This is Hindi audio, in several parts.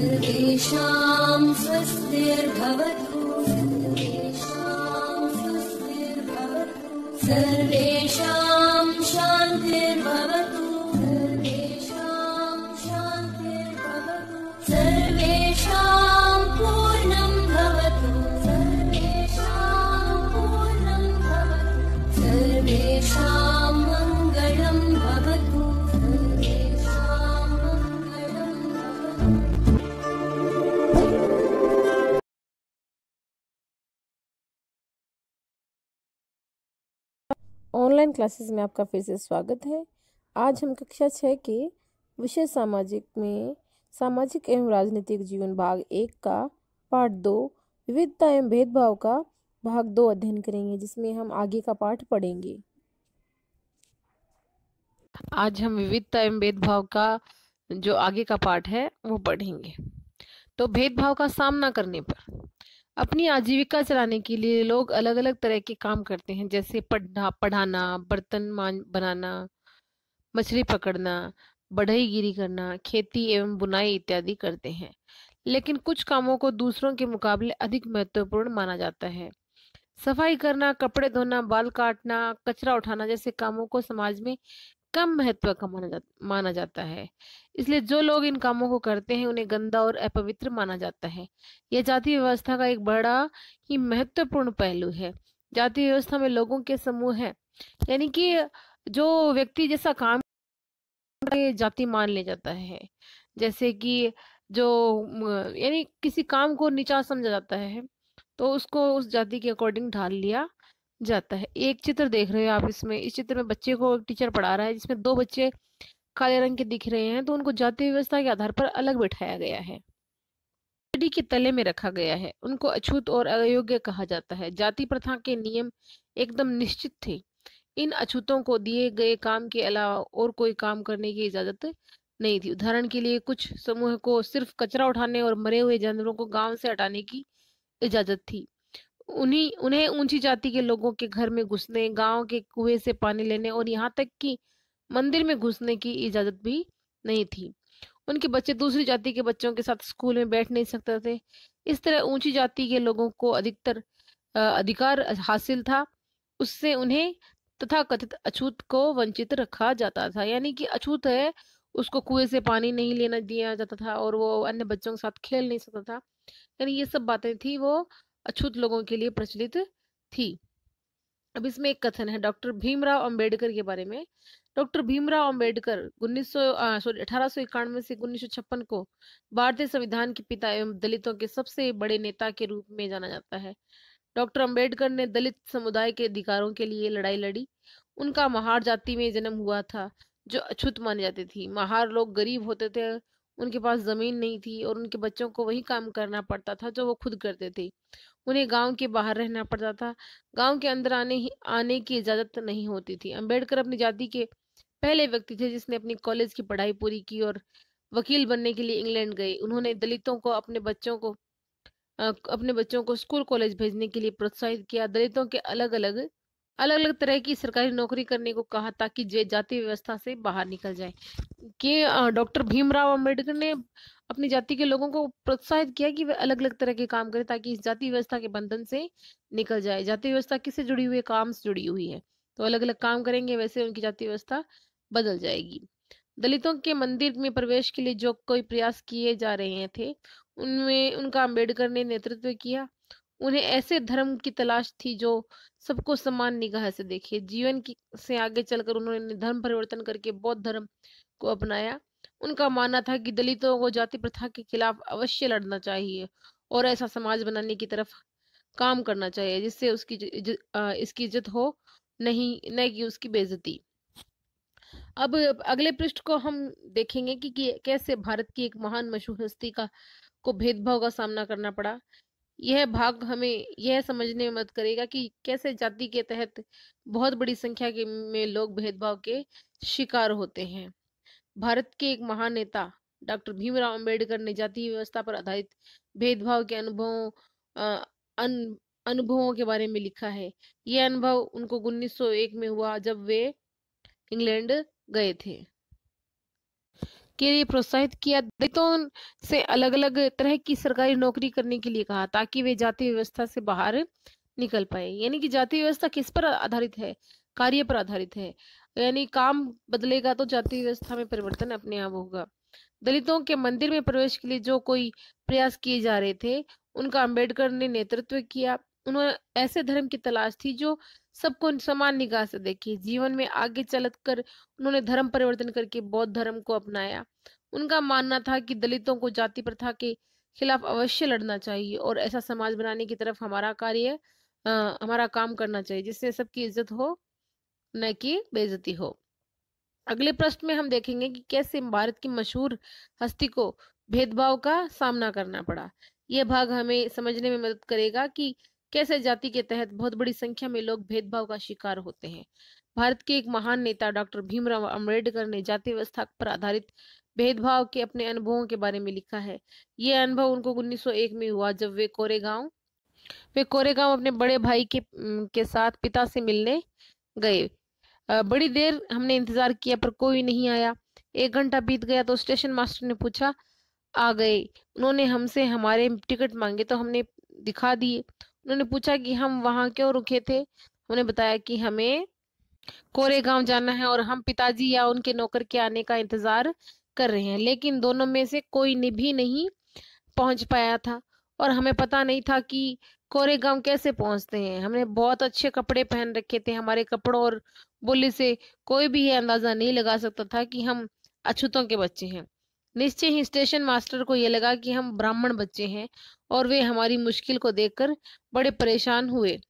सर्वेषां स्वस्तिर्भवतु सर्वेषां स्वस्तिर्भवतु सर्वेषां शान्तिर्भवतु सर्वेषां शान्तिर्भवतु सर्वेषां पूर्णं भवतु सर्वेषां पूर्णं भवतु सर्वेषां मङ्गलं भवतु सर्वेषां मङ्गलं भवतु। ऑनलाइन क्लासेस में आपका फिर से स्वागत है। आज हम कक्षा 6 के विषय सामाजिक में सामाजिक एवं राजनीतिक जीवन भाग 1 का पाठ 2 विविधता एवं भेदभाव का भाग 2 अध्ययन करेंगे, जिसमें हम आगे का पाठ पढ़ेंगे। आज हम विविधता एवं भेदभाव का जो आगे का पाठ है वो पढ़ेंगे। तो भेदभाव का सामना करने पर अपनी आजीविका चलाने के लिए लोग अलग अलग तरह के काम करते हैं, जैसे पढ़ाना, बर्तन बनाना, मछली पकड़ना, बढ़ईगिरी करना, खेती एवं बुनाई इत्यादि करते हैं। लेकिन कुछ कामों को दूसरों के मुकाबले अधिक महत्वपूर्ण माना जाता है। सफाई करना, कपड़े धोना, बाल काटना, कचरा उठाना जैसे कामों को समाज में कम महत्व का माना जाता है। इसलिए जो लोग इन कामों को करते हैं उन्हें गंदा और अपवित्र माना जाता है। यह जाति व्यवस्था का एक बड़ा ही महत्वपूर्ण पहलू है। जाति व्यवस्था में लोगों के समूह है, यानी कि जो व्यक्ति जैसा काम जाति मान लिया जाता है। जैसे कि जो यानी किसी काम को नीचा समझा जाता है तो उसको उस जाति के अकॉर्डिंग ढाल लिया जाता है। एक चित्र देख रहे हो आप इसमें, इस चित्र में बच्चे को टीचर पढ़ा रहा है, जिसमें 2 बच्चे काले रंग के दिख रहे हैं, तो उनको जाति व्यवस्था के आधार पर अलग बिठाया गया है, सीढ़ी के तले में रखा गया है। उनको अछूत और अयोग्य कहा जाता है। जाति प्रथा के नियम एकदम निश्चित थे। इन अछूतों को दिए गए काम के अलावा और कोई काम करने की इजाजत नहीं थी। उदाहरण के लिए कुछ समूह को सिर्फ कचरा उठाने और मरे हुए जानवरों को गांव से हटाने की इजाजत थी। उन्हें ऊंची जाति के लोगों के घर में घुसने, गांव के कुएं से पानी लेने और यहाँ तक कि मंदिर में घुसने की इजाजत भी नहीं थी। उनके बच्चे दूसरी जाति के बच्चों के साथ स्कूल में बैठ नहीं सकते थे। इस तरह ऊंची जाति के लोगों को अधिकतर अधिकार हासिल था। उससे उन्हें तथाकथित अछूत को वंचित रखा जाता था। यानी कि अछूत है, उसको कुएं से पानी नहीं लेना दिया जाता था और वो अन्य बच्चों के साथ खेल नहीं सकता था। यानी ये सब बातें थी वो अछूत लोगों के लिए प्रचलित थी। अब इसमें एक कथन है डॉक्टर भीमराव अंबेडकर के बारे में। डॉक्टर भीमराव अंबेडकर 1891 से 1956 को भारतीय संविधान के पिता एवं दलितों के सबसे बड़े नेता के रूप में जाना जाता है। डॉक्टर अंबेडकर ने दलित समुदाय के अधिकारों के लिए लड़ाई लड़ी। उनका महार जाति में जन्म हुआ था जो अछूत मानी जाती थी। महार लोग गरीब होते थे, उनके पास जमीन नहीं थी और उनके बच्चों को वही काम करना पड़ता था जो वो खुद करते थे। उन्हें गांव के बाहर रहना पड़ता था। गांव के अंदर आने की इजाजत नहीं होती थी। अंबेडकर अपनी जाति के पहले व्यक्ति थे जिसने अपनी कॉलेज की पढ़ाई पूरी की और वकील बनने के लिए इंग्लैंड गए। उन्होंने दलितों को अपने बच्चों को स्कूल कॉलेज भेजने के लिए प्रोत्साहित किया। दलितों के अलग अलग तरह की सरकारी नौकरी करने को कहा ताकि जाति व्यवस्था से बाहर निकल जाए। कि डॉक्टर भीमराव अंबेडकर ने अपनी जाति के लोगों को प्रोत्साहित किया कि वे अलग अलग तरह के काम करें ताकि इस जाति व्यवस्था के बंधन से निकल जाए। जाति व्यवस्था किससे जुड़ी हुई है? काम से जुड़ी हुई है। तो अलग अलग काम करेंगे, वैसे उनकी जाति व्यवस्था बदल जाएगी। दलितों के मंदिर में प्रवेश के लिए जो कोई प्रयास किए जा रहे थे उनमें उनका अंबेडकर ने नेतृत्व किया। उन्हें ऐसे धर्म की तलाश थी जो सबको समान निगाह से देखे। से आगे चलकर उन्होंने धर्म परिवर्तन करके बौद्ध धर्म को अपनाया। उनका मानना था कि दलितों को जाति प्रथा के खिलाफ अवश्य लड़ना चाहिए और ऐसा समाज बनाने की तरफ काम करना चाहिए जिससे इसकी इज्जत हो, नहीं न कि उसकी बेइज्जती। अब अगले पृष्ठ को हम देखेंगे कि कैसे भारत की एक महान मशहूर हस्ती को भेदभाव का सामना करना पड़ा। यह भाग हमें यह समझने में मदद करेगा कि कैसे जाति के तहत बहुत बड़ी संख्या में लोग भेदभाव के शिकार होते हैं। भारत के एक महान नेता डॉक्टर भीमराव अंबेडकर ने जाति व्यवस्था पर आधारित भेदभाव के अनुभवों के बारे में लिखा है। यह अनुभव उनको 1901 में हुआ जब वे इंग्लैंड गए थे। के लिए प्रोत्साहित किया। दलितों से अलग अलग तरह की सरकारी नौकरी करने के लिए कहा ताकि वे जाति व्यवस्था से बाहर निकल पाए। यानी कि जाति व्यवस्था किस पर आधारित है? कार्य पर आधारित है। यानी काम बदलेगा तो जाति व्यवस्था में परिवर्तन अपने आप होगा। दलितों के मंदिर में प्रवेश के लिए जो कोई प्रयास किए जा रहे थे, उनका अंबेडकर ने नेतृत्व किया। उन्होंने ऐसे धर्म की तलाश थी जो सबको समान निगाह से देखे। जीवन में आगे चलकर उन्होंने धर्म परिवर्तन करके बौद्ध धर्म को अपनाया। उनका मानना था कि दलितों को जाति प्रथा के खिलाफ अवश्य लड़ना चाहिए और ऐसा समाज बनाने की तरफ हमारा काम करना चाहिए जिससे सबकी इज्जत हो, न कि बेइज्जती हो। अगले प्रश्न में हम देखेंगे कि कैसे भारत की मशहूर हस्ती को भेदभाव का सामना करना पड़ा। यह भाग हमें समझने में मदद करेगा कि कैसे जाति के तहत बहुत बड़ी संख्या में लोग भेदभाव का शिकार होते हैं। भारत के एक महान नेता डॉक्टर भीमराव अंबेडकर ने जाति व्यवस्था पर आधारित भेदभाव के अपने अनुभवों के बारे में लिखा है। यह अनुभव उनको 1901 में हुआ जब वे कोरेगांव अपने बड़े भाई के साथ पिता से मिलने गए। बड़ी देर हमने इंतजार किया पर कोई नहीं आया। 1 घंटा बीत गया तो स्टेशन मास्टर ने पूछा, आ गए? उन्होंने हमसे हमारे टिकट मांगे तो हमने दिखा दिए। उन्होंने पूछा कि हम वहां क्यों रुके थे। हमने बताया कि हमें कोरेगांव जाना है और हम पिताजी या उनके नौकर के आने का इंतजार कर रहे हैं, लेकिन दोनों में से कोई भी नहीं पहुंच पाया था और हमें पता नहीं था कि कोरेगांव कैसे पहुंचते हैं। हमने बहुत अच्छे कपड़े पहन रखे थे। हमारे कपड़ों और बोली से कोई भी ये अंदाजा नहीं लगा सकता था कि हम अछूतों के बच्चे हैं। निश्चय ही स्टेशन मास्टर को यह लगा कि हम ब्राह्मण बच्चे हैं और वे हमारी मुश्किल को देखकर बड़े परेशान हुए,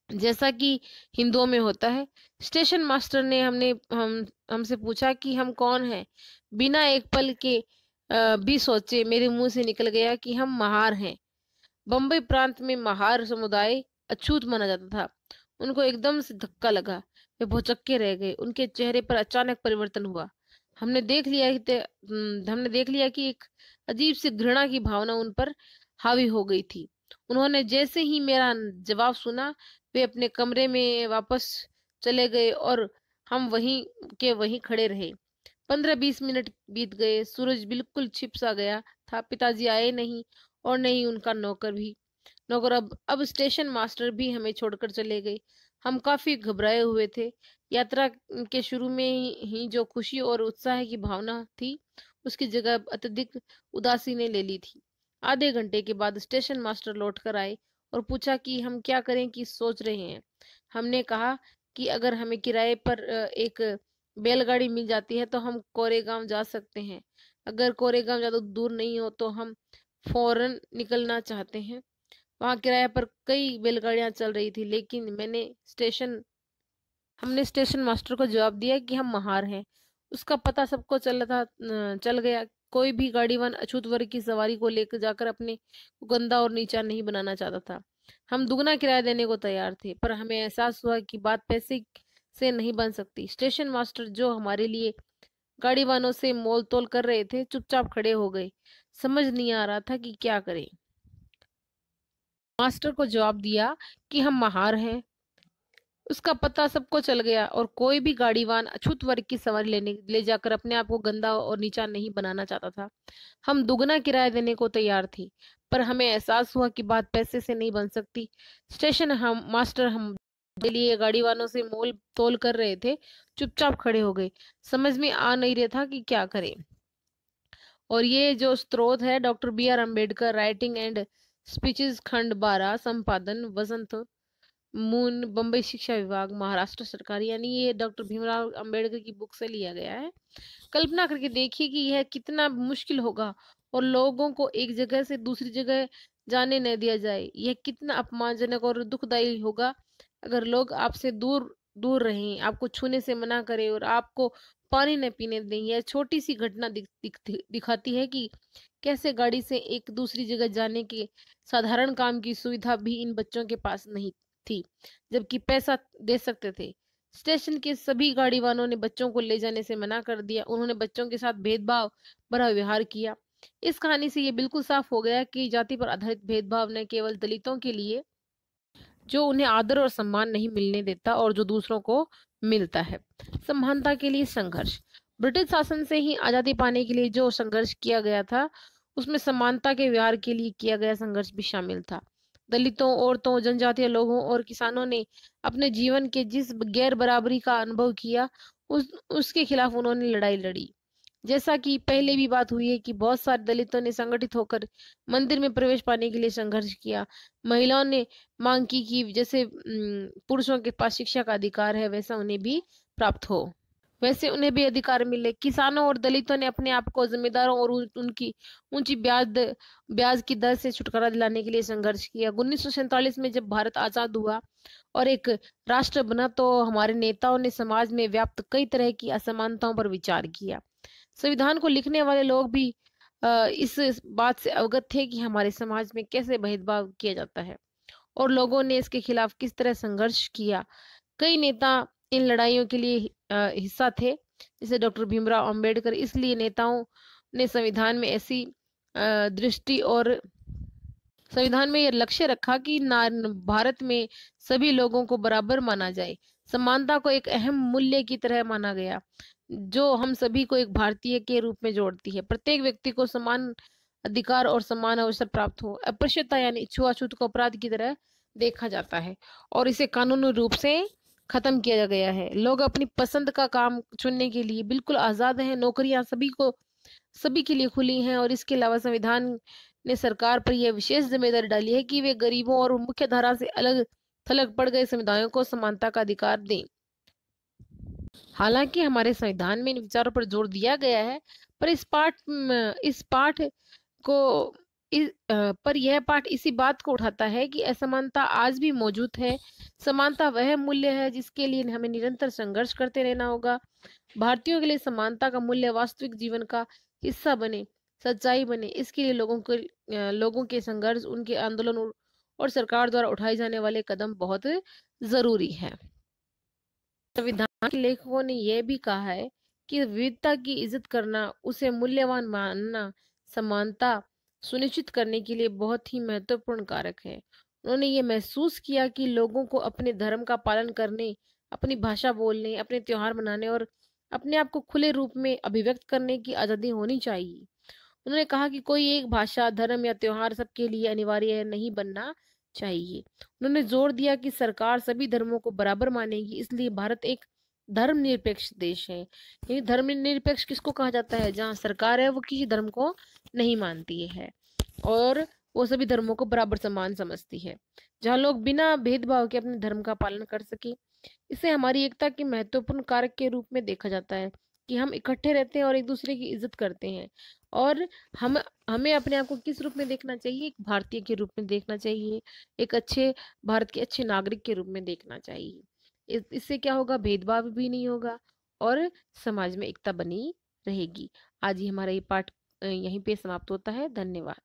जैसा कि हिंदुओं में होता है। स्टेशन मास्टर ने हमसे पूछा कि हम कौन हैं। बिना एक पल के भी सोचे मेरे मुंह से निकल गया कि हम महार हैं। बंबई प्रांत में महार समुदाय अछूत माना जाता था। उनको एकदम से धक्का लगा। वे भौचक्के रह गए। उनके चेहरे पर अचानक परिवर्तन हुआ। हमने देख लिया कि एक अजीब सी घृणा की भावना उन पर हावी हो गई थी। उन्होंने जैसे ही मेरा जवाब सुना, वे अपने कमरे में वापस चले गए और हम वहीं खड़े रहे। 15-20 मिनट बीत गए। सूरज बिल्कुल छिप सा गया था। पिताजी आए नहीं और नहीं उनका नौकर। अब स्टेशन मास्टर भी हमें छोड़कर चले गए। हम काफी घबराए हुए थे। यात्रा के शुरू में ही जो खुशी और उत्साह की भावना थी, उसकी जगह अत्यधिक उदासी ने ले ली थी। आधे घंटे के बाद स्टेशन मास्टर लौटकर आए और पूछा कि हम क्या करें कि सोच रहे हैं। हमने कहा कि अगर हमें किराए पर एक बैलगाड़ी मिल जाती है तो हम कोरेगांव जा सकते हैं। अगर कोरेगांव ज्यादा दूर नहीं हो तो हम फौरन निकलना चाहते हैं। वहां किराए पर कई बैलगाड़ियां चल रही थी, लेकिन हमने स्टेशन मास्टर को जवाब दिया कि हम महार हैं। उसका पता सबको चल गया। कोई भी गाड़ीवान अछूत वर्ग की सवारी को लेकर जाकर अपने को गंदा और नीचा नहीं बनाना चाहता था। हम दुगना किराया देने को तैयार थे, पर हमें एहसास हुआ कि बात पैसे से नहीं बन सकती। स्टेशन मास्टर, जो हमारे लिए गाड़ी वालों से मोल तोल कर रहे थे, चुपचाप खड़े हो गए। समझ नहीं आ रहा था कि क्या करें। मास्टर को जवाब दिया कि हम महार हैं। उसका पता सबको चल गया और कोई भी गाड़ीवान अछूत वर्ग की सवारी ले जाकर अपने आप को गंदा और नीचा नहीं बनाना चाहता था। हम दुगना किराया देने को तैयार थे, पर हमें एहसास हुआ कि बात पैसे से नहीं बन सकती। मास्टर हम लिए गाड़ी वालों से मोल तोल कर रहे थे, चुपचाप खड़े हो गए। समझ में आ नहीं रहा था कि क्या करें। और ये जो स्रोत है, doctor BR Ambedkar, writing and speeches, खंड 12, संपादन वसंत मून, बम्बई शिक्षा विभाग, महाराष्ट्र सरकार। यानी ये डॉक्टर भीमराव अंबेडकर की बुक से लिया गया है। कल्पना करके देखिए कि यह कितना मुश्किल होगा और लोगों को एक जगह से दूसरी जगह जाने न दिया जाए। यह कितना अपमानजनक और दुखदायी होगा अगर लोग आपसे दूर दूर रहें, आपको छूने से मना करें और आपको पानी न पीने दें। यह छोटी सी घटना दिखाती है कि कैसे गाड़ी से एक दूसरी जगह जाने के साधारण काम की सुविधा भी इन बच्चों के पास नहीं थी, जबकि पैसा दे सकते थे। स्टेशन के सभी गाड़ी वालों ने बच्चों को ले जाने से मना कर दिया। उन्होंने बच्चों के साथ भेदभाव भरा व्यवहार किया। इस कहानी से ये बिल्कुल साफ हो गया कि जाति पर आधारित भेदभाव न केवल दलितों के लिए, जो उन्हें आदर और सम्मान नहीं मिलने देता, और जो दूसरों को मिलता है। समानता के लिए संघर्ष। ब्रिटिश शासन से ही आजादी पाने के लिए जो संघर्ष किया गया था, उसमें समानता के व्यवहार के लिए किया गया संघर्ष भी शामिल था। दलितों, औरतों, जनजातीय लोगों और किसानों ने अपने जीवन के जिस गैर बराबरी का अनुभव किया, उसके खिलाफ उन्होंने लड़ाई लड़ी। जैसा कि पहले भी बात हुई है कि बहुत सारे दलितों ने संगठित होकर मंदिर में प्रवेश पाने के लिए संघर्ष किया। महिलाओं ने मांग की कि जैसे पुरुषों के पास शिक्षा का अधिकार है, वैसा उन्हें भी प्राप्त हो, वैसे उन्हें भी अधिकार मिले। किसानों और दलितों ने अपने आप को जिम्मेदारों और उनकी ऊंची ब्याज की दर से छुटकारा दिलाने के लिए संघर्ष किया। 1947 में जब भारत आजाद हुआ और एक राष्ट्र बना, तो हमारे नेताओं ने समाज में व्याप्त कई तरह की असमानताओं पर विचार किया। संविधान को लिखने वाले लोग भी इस बात से अवगत थे कि हमारे समाज में कैसे भेदभाव किया जाता है और लोगों ने इसके खिलाफ किस तरह संघर्ष किया। कई नेता इन लड़ाइयों के लिए हिस्सा थे, जैसे डॉक्टर भीमराव अंबेडकर। इसलिए नेताओं ने संविधान में ऐसी दृष्टि और संविधान में यह लक्ष्य रखा कि भारत में सभी लोगों को बराबर माना जाए। समानता को एक अहम मूल्य की तरह माना गया, जो हम सभी को एक भारतीय के रूप में जोड़ती है। प्रत्येक व्यक्ति को समान अधिकार और समान अवसर प्राप्त हो। अस्पृश्यता यानी छुआछूत को अपराध की तरह देखा जाता है और इसे कानूनी रूप से खत्म किया गया है। लोग अपनी पसंद का काम चुनने के लिए बिल्कुल आजाद हैं। नौकरियां सभी के लिए खुली हैं और इसके अलावा संविधान ने सरकार पर यह विशेष जिम्मेदारी डाली है कि वे गरीबों और मुख्य धारा से अलग थलग पड़ गए समुदायों को समानता का अधिकार दें। हालांकि हमारे संविधान में इन विचारों पर जोर दिया गया है, पर यह पाठ इसी बात को उठाता है कि असमानता आज भी मौजूद है। समानता वह मूल्य है जिसके लिए हमें निरंतर संघर्ष करते रहना होगा। भारतीयों के लिए समानता का मूल्य वास्तविक जीवन का हिस्सा बने, सच्चाई बने, इसके लिए लोगों के संघर्ष, उनके आंदोलन और सरकार द्वारा उठाए जाने वाले कदम बहुत जरूरी है। संविधान के लेखकों ने यह भी कहा है कि विविधता की इज्जत करना, उसे मूल्यवान मानना, समानता सुनिश्चित करने के लिए बहुत ही महत्वपूर्ण कारक है। उन्होंने ये महसूस किया कि लोगों को अपने धर्म का पालन करने, अपनी भाषा बोलने, अपने त्योहार मनाने और अपने आप को खुले रूप में अभिव्यक्त करने की आजादी होनी चाहिए। उन्होंने कहा कि कोई एक भाषा, धर्म या त्योहार सबके लिए अनिवार्य नहीं बनना चाहिए। उन्होंने जोर दिया कि सरकार सभी धर्मों को बराबर मानेगी, इसलिए भारत एक धर्मनिरपेक्ष देश है। ये धर्मनिरपेक्ष किसको कहा जाता है? जहाँ सरकार है वो किसी धर्म को नहीं मानती है और वो सभी धर्मों को बराबर समान समझती है, जहाँ लोग बिना भेदभाव के अपने धर्म का पालन कर सके। इसे हमारी एकता के महत्वपूर्ण कारक के रूप में देखा जाता है कि हम इकट्ठे रहते हैं और एक दूसरे की इज्जत करते हैं। और हमें अपने आप को किस रूप में देखना चाहिए? एक भारतीय के रूप में देखना चाहिए, एक अच्छे भारत के अच्छे नागरिक के रूप में देखना चाहिए। इससे क्या होगा? भेदभाव भी नहीं होगा और समाज में एकता बनी रहेगी। आज ही हमारा ये पाठ यहीं पे समाप्त होता है। धन्यवाद।